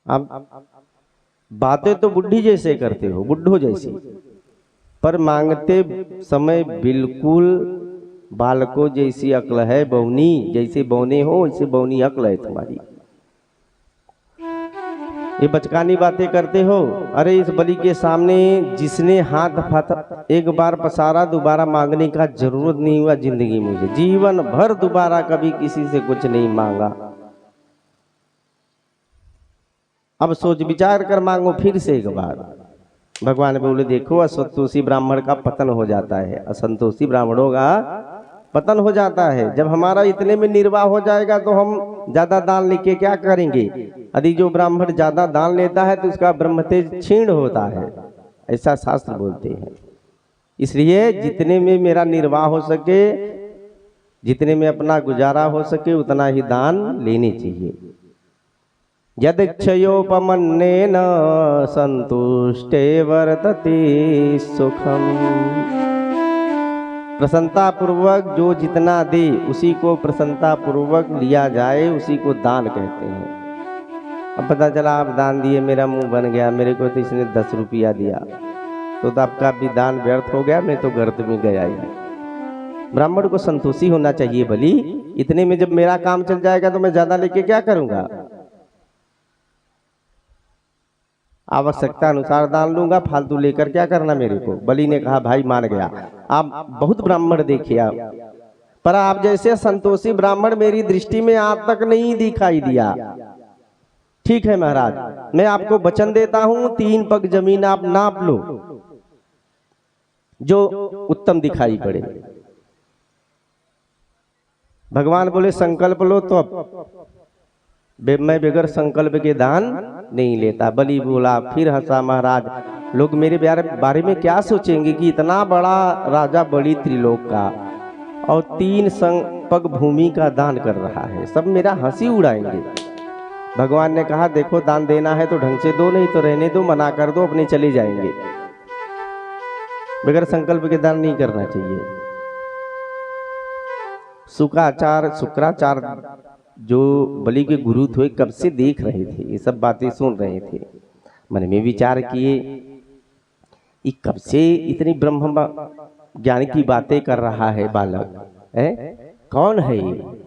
अब बातें तो बुढ़ी जैसे करते हो, बुढ़ो जैसी, पर मांगते समय बिल्कुल बालकों जैसी अक्ल है। बौनी जैसे बौने हो वैसे बौनी अक्ल है तुम्हारी। ये बचकानी बातें करते हो। अरे इस बलि के सामने जिसने हाथ फाथा एक बार पसारा, दोबारा मांगने का जरूरत नहीं हुआ जिंदगी मुझे, जीवन भर दोबारा कभी किसी से कुछ नहीं मांगा। अब सोच विचार कर मांगो फिर से एक बार। भगवान बोले देखो असंतोषी ब्राह्मण का पतन हो जाता है, असंतोषी ब्राह्मणों का पतन हो जाता है। जब हमारा इतने में निर्वाह हो जाएगा तो हम ज्यादा दान लेके क्या करेंगे। यदि जो ब्राह्मण ज्यादा दान लेता है तो उसका ब्रह्मतेज क्षीण होता है, ऐसा शास्त्र बोलते हैं। इसलिए जितने में मेरा निर्वाह हो सके, जितने में अपना गुजारा हो सके उतना ही दान लेने चाहिए। यदक्षयोपमन्नेन संतुष्टे वर्तते सुखम। प्रसन्नता पूर्वक जो जितना दे उसी को प्रसन्नता पूर्वक लिया जाए, उसी को दान कहते हैं। अब पता चला आप दान दिए, मेरा मुंह बन गया, मेरे को तो इसने 10 रुपया दिया, तो आपका भी दान व्यर्थ हो गया, मैं तो गर्त में गया ही। ब्राह्मण को संतोषी होना चाहिए। बलि इतने में जब मेरा काम चल जाएगा तो मैं ज्यादा लेके क्या करूंगा, आवश्यकता अनुसार दान लूंगा, फालतू लेकर क्या करना मेरे को। बलि ने कहा भाई मान गया। आप बहुत ब्राह्मण देखे आप, पर आप जैसे संतोषी ब्राह्मण मेरी दृष्टि में आज तक नहीं दिखाई दिया। ठीक है महाराज, मैं आपको वचन देता हूं 3 पग जमीन आप नाप लो, जो उत्तम दिखाई पड़े। भगवान बोले संकल्प लो, तो अब मैं बगैर संकल्प के दान नहीं लेता। बलि बोला, फिर हंसा महाराज, लोग मेरे बारे में क्या सोचेंगे कि इतना बड़ा राजा बलि त्रिलोक का और 3 पग भूमि का दान कर रहा है, सब मेरा हंसी उड़ाएंगे। भगवान ने कहा देखो दान देना है तो ढंग से दो, नहीं तो रहने दो, मना कर दो, अपने चले जाएंगे। बगैर संकल्प के दान नहीं करना चाहिए। शुक्राचार्य जो बलि के गुरु थे कब से देख रहे थे, ये सब बातें सुन रहे थे, मन में विचार किए ये कब से इतनी ब्रह्म ज्ञान की बातें कर रहा है बालक, कौन है ये।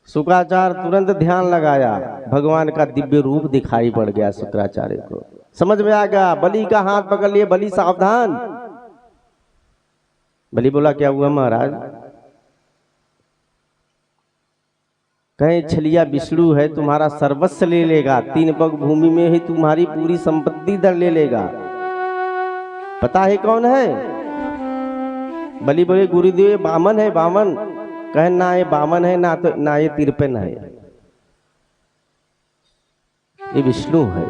शुक्राचार्य तुरंत ध्यान लगाया, भगवान का दिव्य रूप दिखाई पड़ गया। शुक्राचार्य को समझ में आ गया, बलि का हाथ पकड़ लिए, बलि सावधान। बलि बोला क्या हुआ महाराज। कहे छलिया विष्णु है, तुम्हारा सर्वस्व ले लेगा, 3 पग भूमि में ही तुम्हारी पूरी संपत्ति दर ले लेगा। पता है कौन है। बलि बोले गुरुदेव बामन है, बामन। कहे ना ये बामन है, ना ये तिरपन है, ये विष्णु है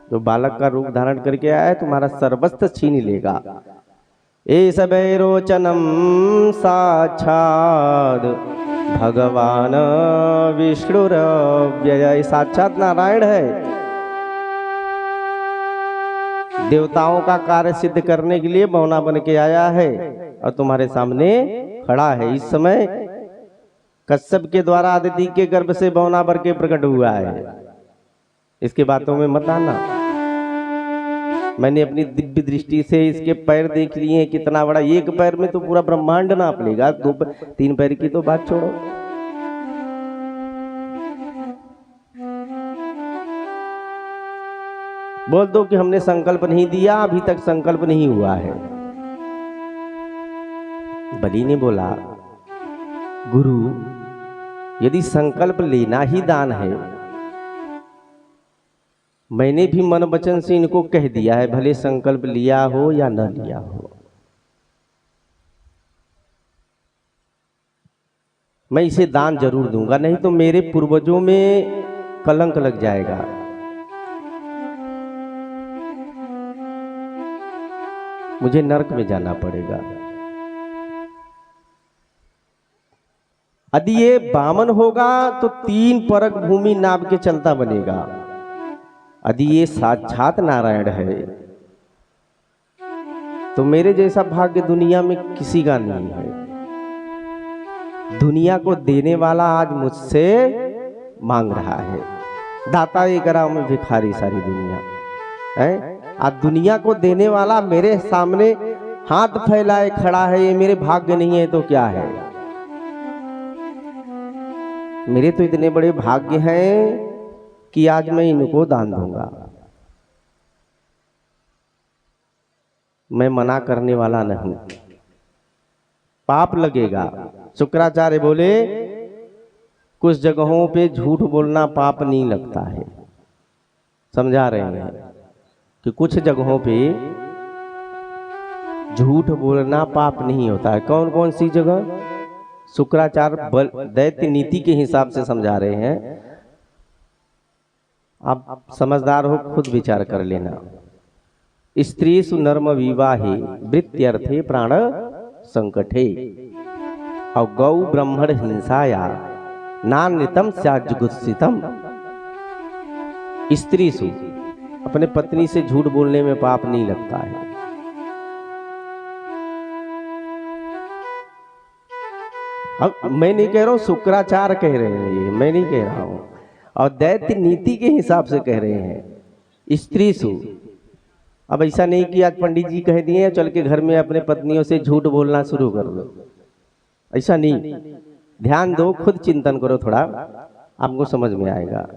जो बालक का रूप धारण करके आया है, तुम्हारा सर्वस्व छीन लेगा। एष वैरोचनम साक्षात् भगवान विष्णुरव्यय। साक्षात नारायण है, देवताओं का कार्य सिद्ध करने के लिए बौना बन के आया है और तुम्हारे सामने खड़ा है। इस समय कश्यप के द्वारा आदिति के गर्भ से बौना भर के प्रकट हुआ है। इसके बातों में मत आना। मैंने अपनी दिव्य दृष्टि से इसके पैर देख लिए हैं, कितना बड़ा, एक पैर में तो पूरा ब्रह्मांड नाप लेगा, 3 पैर की तो बात छोड़ो। बोल दो कि हमने संकल्प नहीं दिया, अभी तक संकल्प नहीं हुआ है। बलि ने बोला गुरु यदि संकल्प लेना ही दान है, मैंने भी मन वचन से इनको कह दिया है, भले संकल्प लिया हो या न लिया हो, मैं इसे दान जरूर दूंगा, नहीं तो मेरे पूर्वजों में कलंक लग जाएगा। मुझे नरक में जाना पड़ेगा। यदि ये बामन होगा तो 3 परग भूमि नाप के चलता बनेगा। यदि ये साक्षात नारायण है तो मेरे जैसा भाग्य दुनिया में किसी का नहीं है। दुनिया को देने वाला आज मुझसे मांग रहा है, दाता एक राव में भिखारी सारी दुनिया है। आज दुनिया को देने वाला मेरे सामने हाथ फैलाए खड़ा है, ये मेरे भाग्य नहीं है तो क्या है? मेरे तो इतने बड़े भाग्य हैं कि आज मैं इनको दान दूंगा। मैं मना करने वाला नहीं, पाप लगेगा। शुक्राचार्य बोले कुछ जगहों पे झूठ बोलना पाप नहीं लगता है। समझा रहे हैं कि कुछ जगहों पे झूठ बोलना पाप नहीं होता है। कौन कौन सी जगह? शुक्राचार्य दैत्य नीति के हिसाब से समझा रहे हैं। आप समझदार हो, खुद विचार कर लेना। स्त्रीसु नर्म विवाहे वृत्त्यर्थे प्राण संकटे और गौ ब्रह्मण हिंसाया नान्यतम स्याज्जुगुत्सितम। स्त्रीसु अपने पत्नी से झूठ बोलने में पाप नहीं लगता है। अब मैं नहीं कह रहा हूं, शुक्राचार्य कह रहे हैं, ये मैं नहीं कह रहा हूं, और दैत्य नीति के हिसाब से कह रहे हैं। स्त्रीसु, अब ऐसा नहीं कि आज पंडित जी कह दिए चल के घर में अपने पत्नियों से झूठ बोलना शुरू कर दो, ऐसा नहीं। ध्यान दो, खुद चिंतन करो, थोड़ा आपको समझ में आएगा।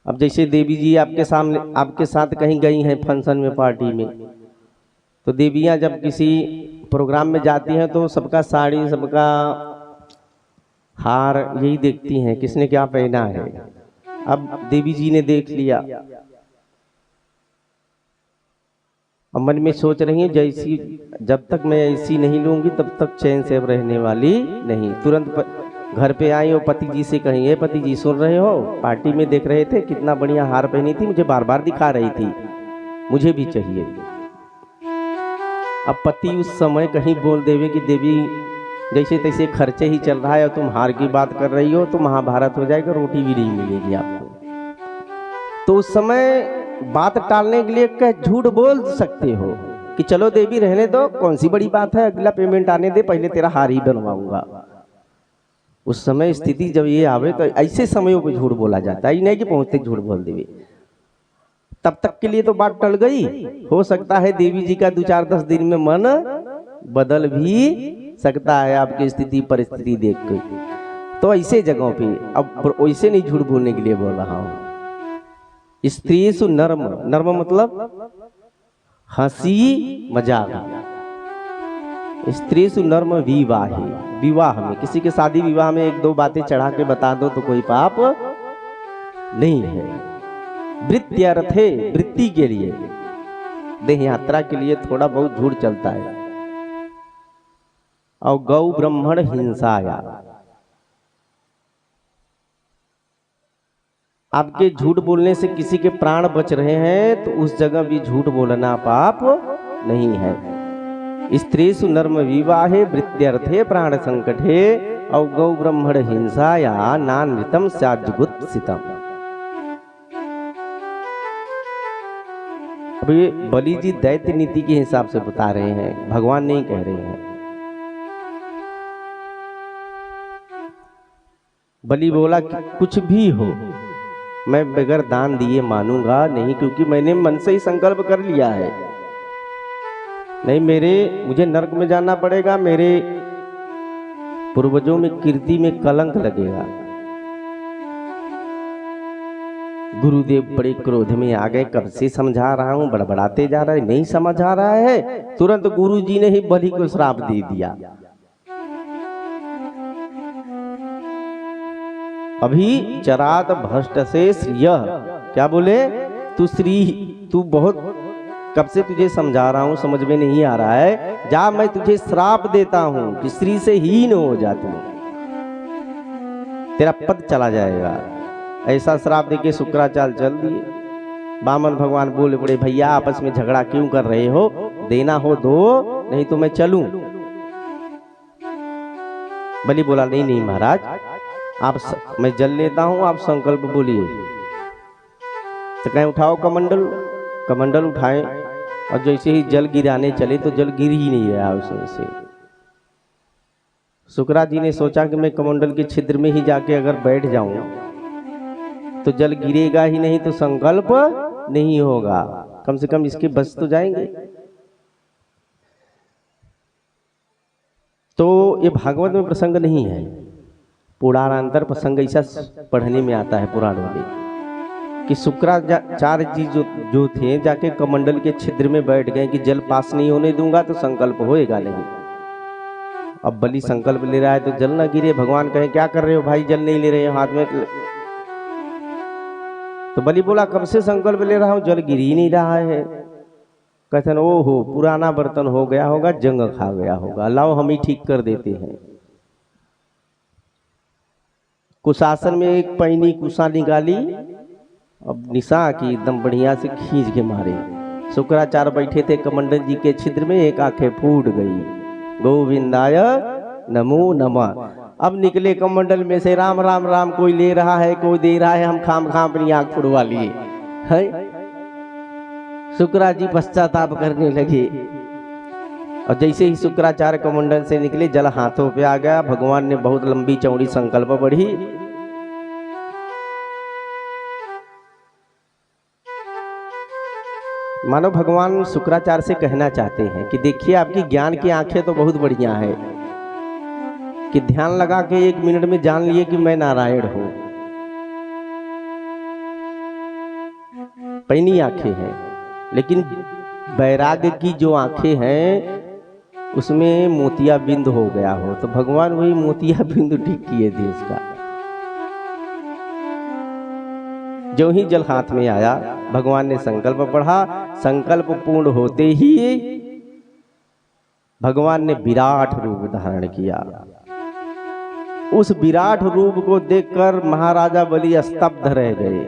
अब जैसे देवी जी आपके सामने आपके साथ कहीं गई हैं फंक्शन में, पार्टी में, तो देवियां जब किसी प्रोग्राम में जाती हैं तो सबका साड़ी, सबका हार यही देखती हैं किसने क्या पहना है। अब देवी जी ने देख लिया, अब मन में सोच रही है जैसी, जब तक मैं ऐसी नहीं लूंगी तब तक चैन से रहने वाली नहीं। तुरंत घर पे आई और पति जी से कही, पति जी सुन रहे हो, पार्टी में देख रहे थे कितना बढ़िया हार पहनी थी, मुझे बार बार दिखा रही थी, मुझे भी चाहिए। अब पति उस समय कहीं बोल देवे कि देवी जैसे तैसे खर्चे ही चल रहा है और तुम हार की बात कर रही हो तो महाभारत हो जाएगा, रोटी भी नहीं मिलेगी आपको। तो उस समय बात टालने के लिए क्या झूठ बोल सकते हो कि चलो देवी रहने दो, कौन सी बड़ी बात है, अगला पेमेंट आने दे, पहले तेरा हार ही बनवाऊंगा। उस समय स्थिति जब ये आवे तो ऐसे समयों पे झूठ बोला जाता है, नहीं कि पहुंचते झूठ बोल देवे। तब तक के लिए तो बात टल गई, हो सकता है देवी जी का 2-4-10 दिन में मन बदल भी सकता है आपकी स्थिति परिस्थिति देख के। तो ऐसे जगहों पे अब वैसे नहीं झूठ बोलने के लिए बोल रहा हूं। स्त्रीसु नर्म, नर्म मतलब हंसी मजाक। स्त्रीसु नर्म विवाहे, विवाह में, किसी के शादी विवाह में 1-2 बातें चढ़ा के बता दो तो कोई पाप नहीं है। वृत्त्यर्थे, वृत्ति के लिए, देह यात्रा के लिए थोड़ा बहुत झूठ चलता है। और गौ ब्रह्मण हिंसाया, आपके झूठ बोलने से किसी के प्राण बच रहे हैं तो उस जगह भी झूठ बोलना पाप नहीं है। स्त्रीसु नर्म विवाहे वृत्त्यर्थे प्राण संकटे और गौ ब्रह्मण हिंसाया नान्यतम स्याज्जुगुत्सितम। अब ये बलि जी दैत्य नीति के हिसाब से बता रहे हैं, भगवान नहीं कह रहे हैं। बलि बोला कि कुछ भी हो मैं बगैर दान दिए मानूंगा नहीं, क्योंकि मैंने मन से ही संकल्प कर लिया है, नहीं मुझे नरक में जाना पड़ेगा, मेरे पूर्वजों में कीर्ति में कलंक लगेगा। गुरुदेव बड़े क्रोध में आ गए, कब से समझा रहा हूं, बड़बड़ाते जा रहा है, नहीं समझ आ रहा है। तुरंत गुरु जी ने ही बलि को श्राप दे दिया। अभी चरात भ्रष्ट से श्रिय, क्या बोले, तू बहुत कब से तुझे समझा रहा हूं, समझ में नहीं आ रहा है, जा मैं तुझे श्राप देता हूं कि श्री से हीन हो जा, तू तेरा पद चला जाएगा। ऐसा श्राप देके शुक्राचार्य चल दिए। बामन भगवान बोले, बड़े भैया आपस में झगड़ा क्यों कर रहे हो, देना हो दो, नहीं तो मैं चलूं। बलि बोला, नहीं नहीं महाराज, मैं जल लेता हूं, आप संकल्प बोलिए। तो कहें उठाओ कमंडल, कमंडल उठाए और जैसे ही जल गिराने चले तो जल गिर ही नहीं रहा उसमें से। शुक्रा जी ने सोचा कि मैं कमंडल के छिद्र में ही जाके अगर बैठ जाऊं तो जल गिरेगा ही नहीं, तो संकल्प नहीं होगा। कम से कम इसके बस तो जाएंगे। तो ये भागवत में प्रसंग नहीं है, पुराणांतर प्रसंग ऐसा पढ़ने में आता है पुराणों में कि शुक्राचार्य जी जो थे जाके कमंडल के छिद्र में बैठ गए कि जल पास नहीं होने दूंगा तो संकल्प होएगा नहीं। अब बलि संकल्प ले रहा है तो जल ना गिरे। भगवान कहे क्या कर रहे हो भाई, जल नहीं ले रहे हो हाथ में। तो बलि बोला कब से संकल्प ले रहा हूं, जल गिर ही नहीं रहा है। कहते ओहो पुराना बर्तन हो गया होगा, जंग खा गया होगा, लाओ हम ही ठीक कर देते हैं। कुशासन में एक पैनी कुशा निकाली, अब निशा की एकदम बढ़िया से खींच के मारे। शुक्राचार्य बैठे थे कमंडल जी के छिद्र में, एक आंखें फूट गई, गोविंदाय नमो नमः। अब निकले कमंडल में से राम राम राम, कोई ले रहा है कोई दे रहा है, हम खाम खाम अपनी आंख फुड़वा लिए है। शुक्रा जी पश्चाताप करने लगे और जैसे ही शुक्राचार्य कमंडल से निकले जल हाथों पे आ गया। भगवान ने बहुत लंबी चौड़ी संकल्प पढ़ी। मानो भगवान शुक्राचार्य से कहना चाहते हैं कि देखिए आपकी ज्ञान की आंखें तो बहुत बढ़िया है कि ध्यान लगा के 1 मिनट में जान लिए कि मैं नारायण हूं। पैनी आंखें हैं, लेकिन वैराग्य की जो आंखें हैं उसमें मोतिया बिंद हो गया हो, तो भगवान वही मोतिया बिंदु ठीक किए थे उसका। जो ही जल हाथ में आया भगवान ने संकल्प पढ़ा। संकल्प पूर्ण होते ही भगवान ने विराट रूप धारण किया। उस विराट रूप को देखकर महाराजा बलि स्तब्ध रह गए।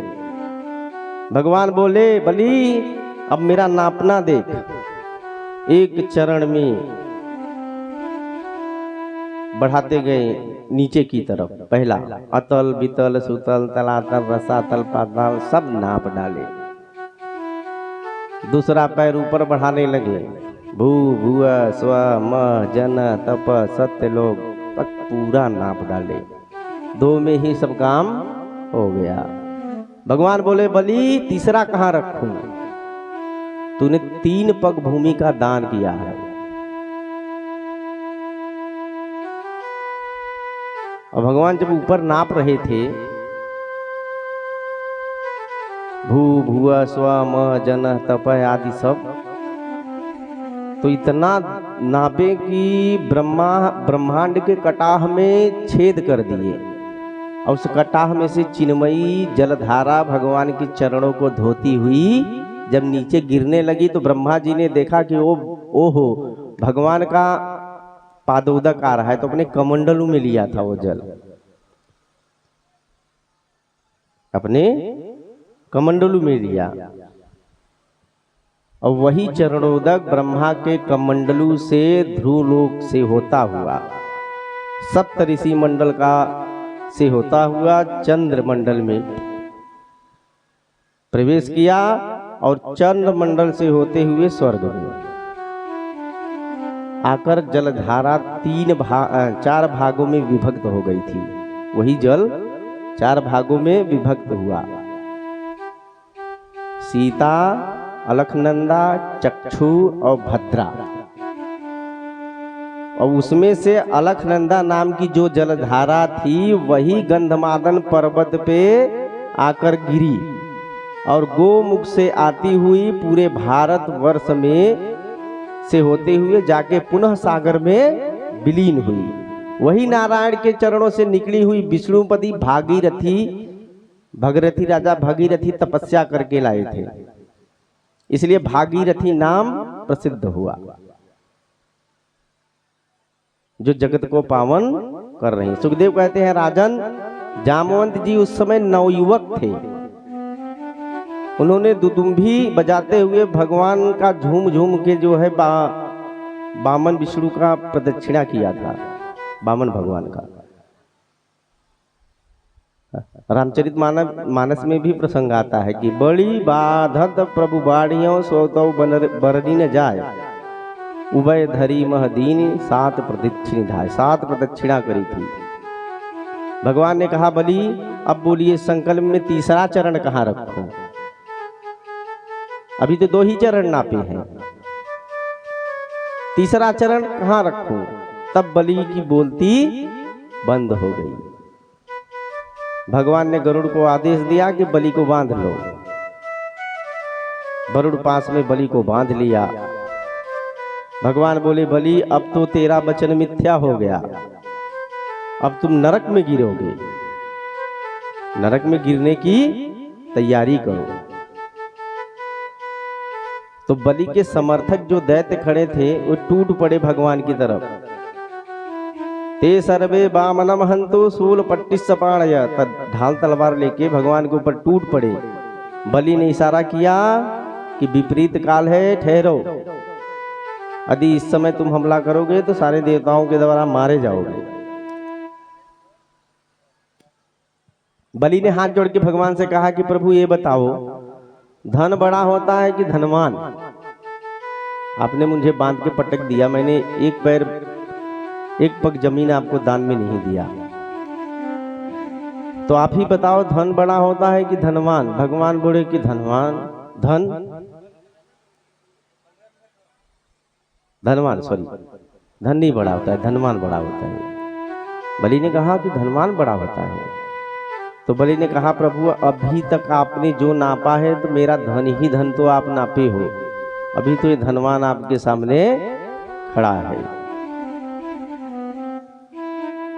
भगवान बोले बलि अब मेरा नापना देख। एक चरण में बढ़ाते गए नीचे की तरफ, पहला अतल वितल सुतल तलातल रसातल पाताल सब नाप डाले। दूसरा पैर ऊपर बढ़ाने लगे, भू भुआ स्व मह जन तप सत्य लोग तक पूरा नाप डाले। 2 में ही सब काम हो गया। भगवान बोले बलि तीसरा कहाँ रखूं, तूने 3 पग भूमि का दान किया है। और भगवान जब ऊपर नाप रहे थे, भू भुआ स्व म जन तप आदि सब, तो इतना नापे कि ब्रह्मांड के कटाह में छेद कर दिए। और उस कटाह में से चिन्मयी जलधारा भगवान के चरणों को धोती हुई जब नीचे गिरने लगी तो ब्रह्मा जी ने देखा कि ओहो भगवान का पादोदक आ रहा है, तो अपने कमंडलू में लिया था वो जल, अपने कमंडलू में लिया। और वही चरणोदक ब्रह्मा के कमंडलू से ध्रुवलोक से होता हुआ सप्त ऋषि मंडल का से होता हुआ चंद्र मंडल में प्रवेश किया और चंद्र मंडल से होते हुए स्वर्ग में आकर जलधारा 4 भागों में विभक्त हो गई थी। वही जल 4 भागों में विभक्त हुआ। सीता, अलखनंदा, चक्षु और भद्रा। और उसमें से अलखनंदा नाम की जो जलधारा थी वही गंधमादन पर्वत पे आकर गिरी और गोमुख से आती हुई पूरे भारत वर्ष में से होते हुए जाके पुनः सागर में विलीन हुई। वही नारायण के चरणों से निकली हुई विष्णुपति भगीरथी राजा भगीरथी तपस्या करके लाए थे, इसलिए भागीरथी नाम प्रसिद्ध हुआ, जो जगत को पावन कर रहे हैं। सुखदेव कहते हैं राजन जामवंत जी उस समय नवयुवक थे। उन्होंने दुदुम्भी बजाते हुए भगवान का झूम झूम के जो है बामन विष्णु का प्रदक्षिणा किया था, बामन भगवान का। रामचरित मानस में भी प्रसंग आता है कि बड़ी बाधत प्रभु बाड़ियों सोतौ बरनी न जाए, उभय धरी महदीन 7 प्रदक्षिण धाय। 7 प्रदक्षिणा करी थी। भगवान ने कहा बलि अब बोलिए संकल्प में तीसरा चरण कहाँ रखूं? अभी तो 2 ही चरण नापे हैं, तीसरा चरण कहाँ रखूं? तब बलि की बोलती बंद हो गई। भगवान ने गरुड़ को आदेश दिया कि बलि को बांध लो। गरुड़ पास में बलि को बांध लिया। भगवान बोले, बलि अब तो तेरा वचन मिथ्या हो गया, अब तुम नरक में गिरोगे, नरक में गिरने की तैयारी करो। तो बलि के समर्थक जो दैत्य खड़े थे वो टूट पड़े भगवान की तरफ। ते सर्वे वामनम हंतो शूल पट्टी सपाणय, ढाल तलवार लेके भगवान के ऊपर टूट पड़े। बलि ने इशारा किया कि विपरीत काल है, ठहरो, यदि इस समय तुम हमला करोगे तो सारे देवताओं के द्वारा मारे जाओगे। बलि ने हाथ जोड़ के भगवान से कहा कि प्रभु ये बताओ, धन बड़ा होता है कि धनवान? आपने मुझे बांध के पटक दिया, मैंने एक पग जमीन आपको दान में नहीं दिया, तो आप ही बताओ धन बड़ा होता है कि धनवान? भगवान बोले कि धनवान, धन नहीं बड़ा होता है, धनवान बड़ा होता है। बलि ने कहा कि धनवान बड़ा होता है। तो बलि ने कहा, प्रभु अभी तक आपने जो नापा है तो मेरा धन ही धन तो आप नापे हो, अभी तो ये धनवान आपके सामने खड़ा है।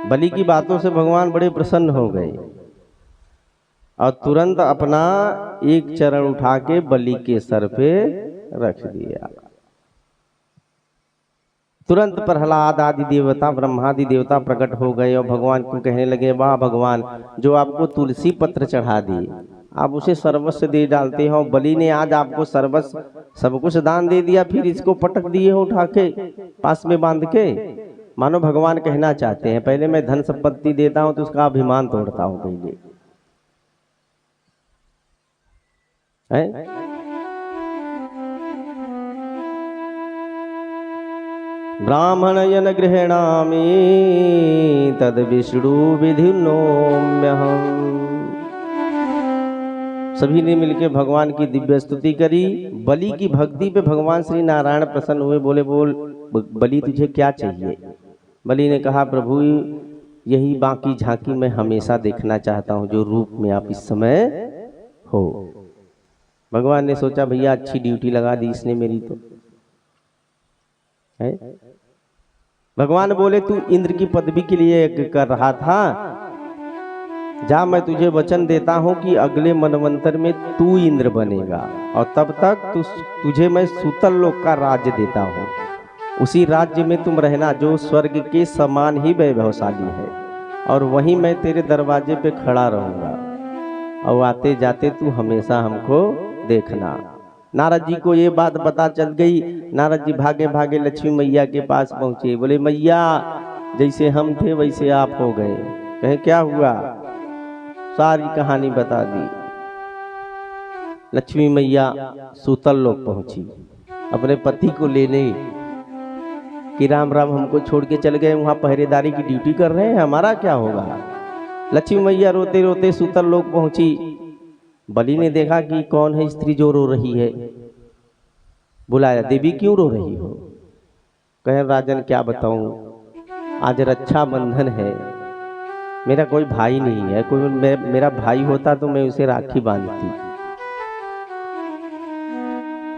बलि की बातों से भगवान बड़े प्रसन्न हो गए और तुरंत अपना एक चरण उठा के बलि के सर पे रख दिया। तुरंत प्रहलाद आदि देवता, ब्रह्मादि देवता प्रकट हो गए और भगवान को कहने लगे, वाह भगवान, जो आपको तुलसी पत्र चढ़ा दिए आप उसे सर्वस्व दे डालते हो। बलि ने आज आपको सर्वस्व सब कुछ दान दे दिया, फिर इसको पटक दिए हो उठा के पास में बांध के। मानो भगवान कहना चाहते हैं, पहले मैं धन संपत्ति देता हूं तो उसका अभिमान तोड़ता हूं पहले, है? ब्राह्मणयन गृह्णामि तद विष्णु विधिनोम्यहम्। सभी ने मिलकर भगवान की दिव्य स्तुति करी। बलि की भक्ति पे भगवान श्री नारायण प्रसन्न हुए, बोले, बोल बलि तुझे क्या चाहिए? बलि ने कहा, प्रभु यही बाकी झांकी मैं हमेशा देखना चाहता हूँ जो रूप में आप इस समय हो। भगवान ने सोचा, भैया अच्छी ड्यूटी लगा दी इसने मेरी तो, है? भगवान बोले, तू इंद्र की पदवी के लिए यज्ञ कर रहा था, जा मैं तुझे वचन देता हूं कि अगले मनवंतर में तू इंद्र बनेगा और तब तक तुझे मैं सूतल लोक का राज्य देता हूं। उसी राज्य में तुम रहना जो स्वर्ग के समान ही वैभवशाली है, और वहीं मैं तेरे दरवाजे पे खड़ा रहूंगा और आते जाते तू हमेशा हमको देखना। नारद जी को ये बात पता चल गई। नारद जी भागे भागे लक्ष्मी मैया के पास पहुंचे, बोले, मैया जैसे हम थे वैसे आप हो गए। कहे क्या हुआ? सारी कहानी बता दी। लक्ष्मी मैया सूतल लोक पहुंची अपने पति को लेने कि राम राम हमको छोड़ के चल गए, वहां पहरेदारी की ड्यूटी कर रहे हैं, हमारा क्या होगा? लक्ष्मी मैया रोते रोते सूतल लोक पहुंची। बलि ने देखा कि कौन है स्त्री जो रो रही है, बुलाया, देवी क्यों रो रही हो? कहे, राजन क्या बताऊं, आज रक्षा बंधन है, मेरा कोई भाई नहीं है, कोई मेरा भाई होता तो मैं उसे राखी बांधती,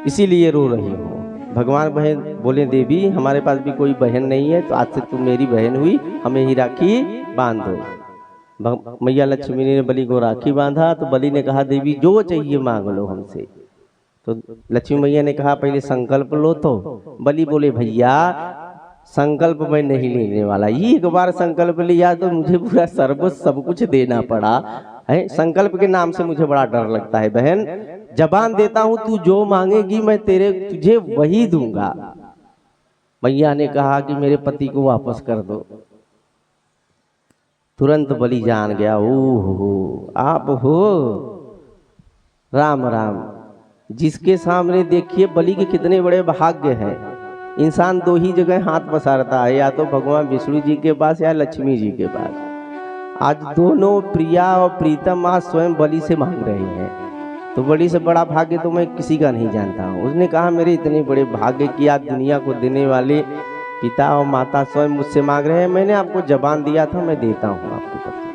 इसीलिए रो रही हूँ। भगवान बहन बोले, देवी हमारे पास भी कोई बहन नहीं है, तो आज से तुम मेरी बहन हुई, हमें ही राखी बांध दो। मैया लक्ष्मी ने बलि को राखी बांधा। तो बलि ने कहा, देवी जो चाहिए मांग लो हमसे। तो लक्ष्मी मैया ने कहा, पहले संकल्प लो। तो बलि बोले, भैया संकल्प मैं नहीं लेने वाला, ये एक बार संकल्प लिया तो मुझे पूरा सर्वस्व सब कुछ देना पड़ा है। संकल्प के नाम से मुझे बड़ा डर लगता है। बहन जबान देता हूं, तू जो मांगेगी मैं तुझे वही दूंगा। मैया ने कहा कि मेरे पति को वापस कर दो। तुरंत बलि जान गया, ओहो आप हो, राम राम। जिसके सामने देखिए बलि के कितने बड़े भाग्य हैं। इंसान 2 ही जगह हाथ पसारता है, या तो भगवान विष्णु जी के पास या लक्ष्मी जी के पास। आज दोनों प्रिया और प्रीतम आज स्वयं बलि से मांग रहे हैं। तो बलि से बड़ा भाग्य तो मैं किसी का नहीं जानता हूँ। उसने कहा मेरे इतने बड़े भाग्य की आज दुनिया को देने वाले पिता और माता स्वयं मुझसे मांग रहे हैं। मैंने आपको जबान दिया था, मैं देता हूँ आपके पति।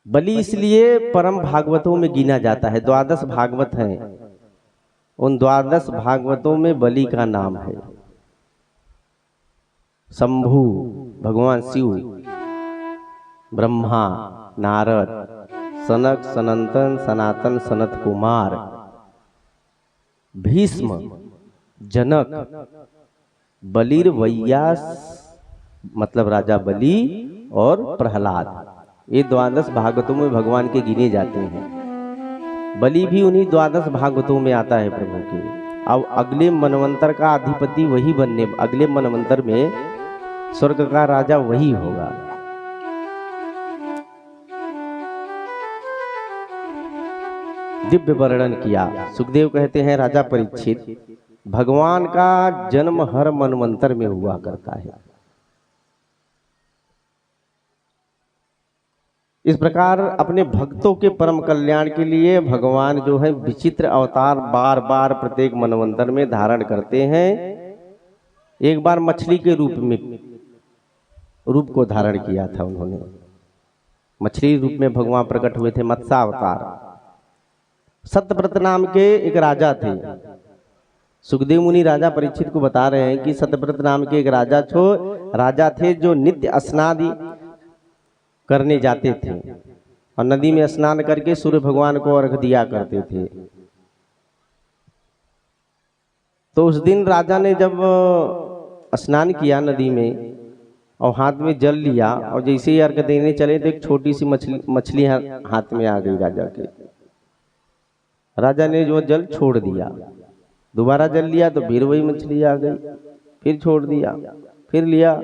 बलि इसलिए परम भागवतों में गिना जाता है। 12 भागवत हैं, उन 12 भागवतों में बलि का नाम है। शंभु भगवान शिव, ब्रह्मा, नारद, सनक, सनंतन, सनातन, सनत कुमार, भीष्म, जनक, बलिर, वैयास मतलब राजा बलि और प्रहलाद, ये 12 भागवतों में भगवान के गिने जाते हैं। बलि भी उन्हीं 12 भागवतों में आता है प्रभु के। अब अगले मनवंतर का अधिपति वही बनने, अगले मनवंतर में स्वर्ग का राजा वही होगा। दिव्य वर्णन किया। सुखदेव कहते हैं राजा परीक्षित, भगवान का जन्म हर मनवंतर में हुआ करता है। इस प्रकार अपने भक्तों के परम कल्याण के लिए भगवान जो है विचित्र अवतार बार बार प्रत्येक मनवंतर में धारण करते हैं। एक बार मछली के रूप को धारण किया था उन्होंने। मछली रूप में भगवान प्रकट हुए थे, मत्स्यावतार। सत्यव्रत नाम के एक राजा थे। सुखदेव मुनि राजा परीक्षित को बता रहे हैं कि सत्यव्रत नाम के एक राजा थे जो नित्य स्नान करने जाते थे और नदी में स्नान करके सूर्य भगवान को अर्घ दिया करते थे। तो उस दिन राजा ने जब स्नान किया नदी में और हाथ में जल लिया और जैसे ही अर्घ देने चले तो एक छोटी सी मछली हाथ में आ गई राजा के। राजा ने जो जल छोड़ दिया, दोबारा जल लिया तो फिर वही मछली आ गई, फिर छोड़ दिया, फिर लिया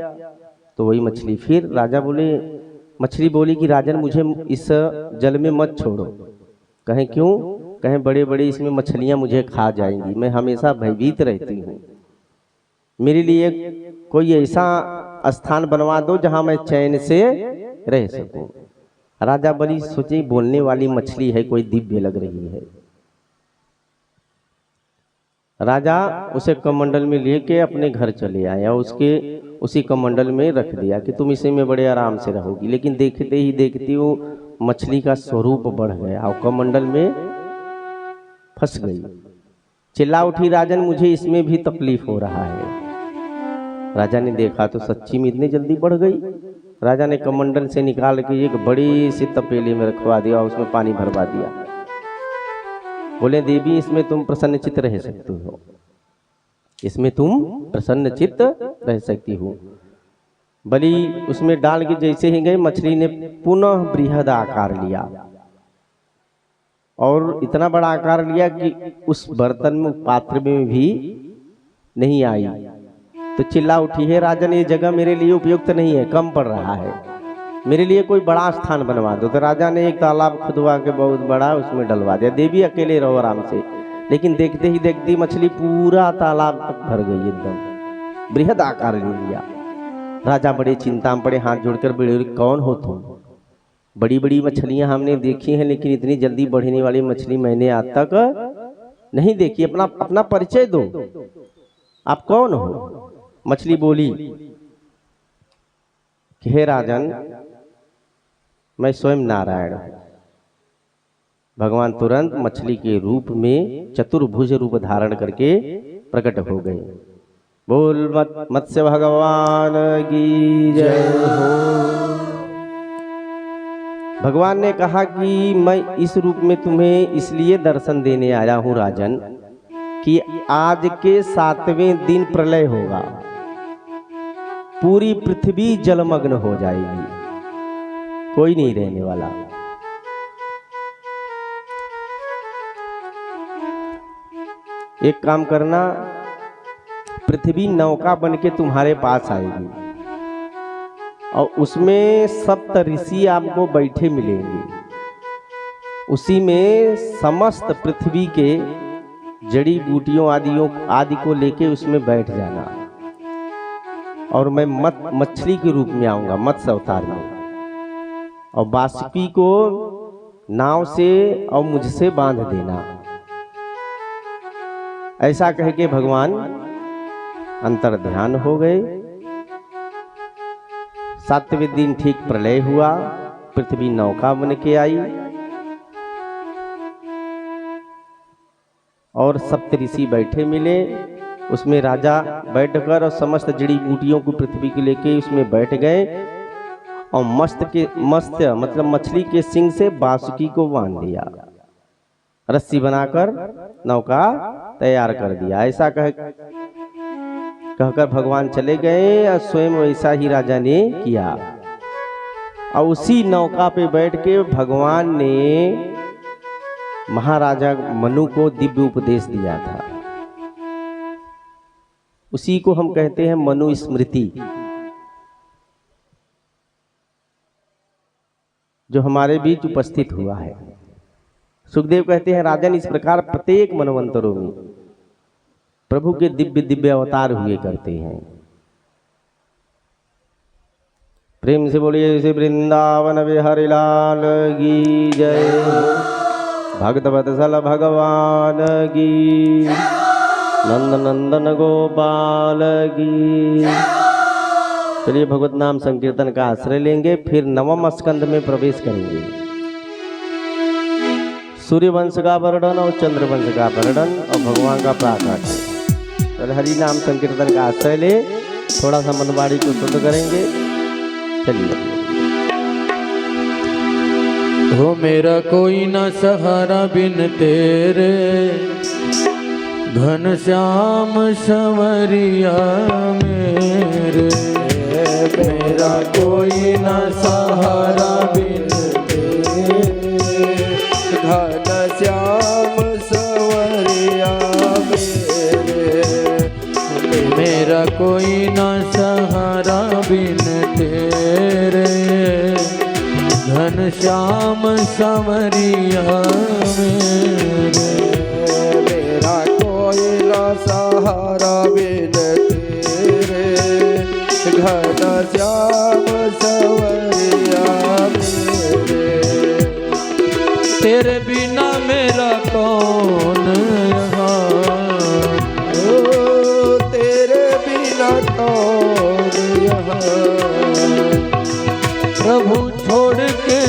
तो वही मछली। फिर राजा बोले, मछली बोली कि राजन मुझे इस जल में मत छोड़ो। कहें क्यों? कहें बड़े बड़े इसमें मछलियां मुझे खा जाएंगी, मैं हमेशा भयभीत रहती हूँ, मेरे लिए कोई ऐसा स्थान बनवा दो जहां मैं चैन से रह सकूं। राजा बलि सोचे बोलने वाली मछली है, कोई दिव्य लग रही है। राजा उसे कमंडल में लेके अपने घर चले आया, उसी कमंडल में रख दिया कि तुम इसी में बड़े आराम से रहोगी। लेकिन देखते ही देखती वो मछली का स्वरूप बढ़ गया और कमंडल में फंस गई। चिल्ला उठी, राजन मुझे इसमें भी तकलीफ हो रहा है। राजा ने देखा तो सच्ची में इतनी जल्दी बढ़ गई। राजा ने कमंडल से निकाल के एक बड़ी सी तपेली में रखवा दिया, उसमें पानी भरवा दिया। बोले देवी इसमें तुम प्रसन्न चित्त रह सकती हो, इसमें तुम प्रसन्न चित्त रह सकती हो। बलि उसमें डाल के जैसे ही गए, मछली ने पुनः बृहद आकार लिया और इतना बड़ा आकार लिया कि उस बर्तन में पात्र में भी नहीं आई। तो चिल्ला उठी, है राजन ये जगह मेरे लिए उपयुक्त नहीं है, कम पड़ रहा है, मेरे लिए कोई बड़ा स्थान बनवा दो। तो राजा ने एक तालाब खुदवा के बहुत बड़ा उसमें डलवा दिया। देवी अकेले रहो आराम से। लेकिन देखते ही देखती मछली पूरा तालाब तक भर गई, एकदम बृहद आकार ले लिया। राजा बड़े चिंता में पड़े, हाथ जोड़कर बोले, कौन हो तुम? बड़ी बड़ी मछलियां हमने देखी हैं लेकिन इतनी जल्दी बढ़ने वाली मछली मैंने आज तक नहीं देखी, अपना परिचय दो, आप कौन हो? मछली बोली कि हे राजन मैं स्वयं नारायण हूं। भगवान तुरंत मछली के रूप में चतुर्भुज रूप धारण करके प्रकट हो गए। बोल मत्स्य भगवान की जय हो। भगवान ने कहा कि मैं इस रूप में तुम्हें इसलिए दर्शन देने आया हूं राजन कि आज के 7वें दिन प्रलय होगा, पूरी पृथ्वी जलमग्न हो जाएगी, कोई नहीं रहने वाला। एक काम करना, पृथ्वी नौका बन के तुम्हारे पास आएगी और उसमें 7 ऋषि आपको बैठे मिलेंगे। उसी में समस्त पृथ्वी के जड़ी बूटियों आदि को लेके उसमें बैठ जाना, और मैं मछली के रूप में आऊंगा, मत्स्य अवतार में, और बासुकी को नाव से और मुझसे बांध देना। ऐसा कह के भगवान अंतर ध्यान हो गए। 7वें दिन ठीक प्रलय हुआ, पृथ्वी नौका बन के आई और सप्तऋषि बैठे मिले। उसमें राजा बैठकर और समस्त जड़ी बूटियों को पृथ्वी को लेके उसमें बैठ गए और मत्स्य मतलब मछली के सिंग से बासुकी को बांध दिया, रस्सी बनाकर नौका तैयार कर दिया। ऐसा कहकर भगवान चले गए और स्वयं वैसा ही राजा ने किया। और उसी नौका पे बैठ के भगवान ने महाराजा मनु को दिव्य उपदेश दिया था। उसी को हम कहते हैं मनु स्मृति, जो हमारे बीच उपस्थित हुआ है। सुखदेव कहते हैं राजन, इस प्रकार प्रत्येक मनवंतरों में प्रभु के दिव्य दिव्य अवतार हुए करते हैं। प्रेम से बोलिए श्री वृंदावन बिहारी लाल की जय, भक्त वत्सल भगवान की, नंद नंदन गोपाल की। चलिए भगवत नाम संकीर्तन का आश्रय लेंगे, फिर 9वें स्कंद में प्रवेश करेंगे। सूर्य वंश का वर्णन और चंद्र वंश का वर्णन और भगवान का प्राकट्य। चल हरि नाम संकीर्तन का आश्रय ले, थोड़ा सा मनवाड़ी को शुद्ध करेंगे। चलिए। हो मेरा कोई न सहारा बिन तेरे, घन श्याम संवरिया मेरे। मेरा कोई न सहारा बिन तेरे, घन श्याम संवरिया मेरे। मेरा कोई न सहारा बिन तेरे, घन श्याम संवरिया मेरे। मेरा कोई ना सहारा बिन तेरे, घन श्याम संवरिया मेरे। तेरे बिना मेरा कौन यहाँ, ओ तेरे बिना कौन यहाँ। प्रभु छोड़ के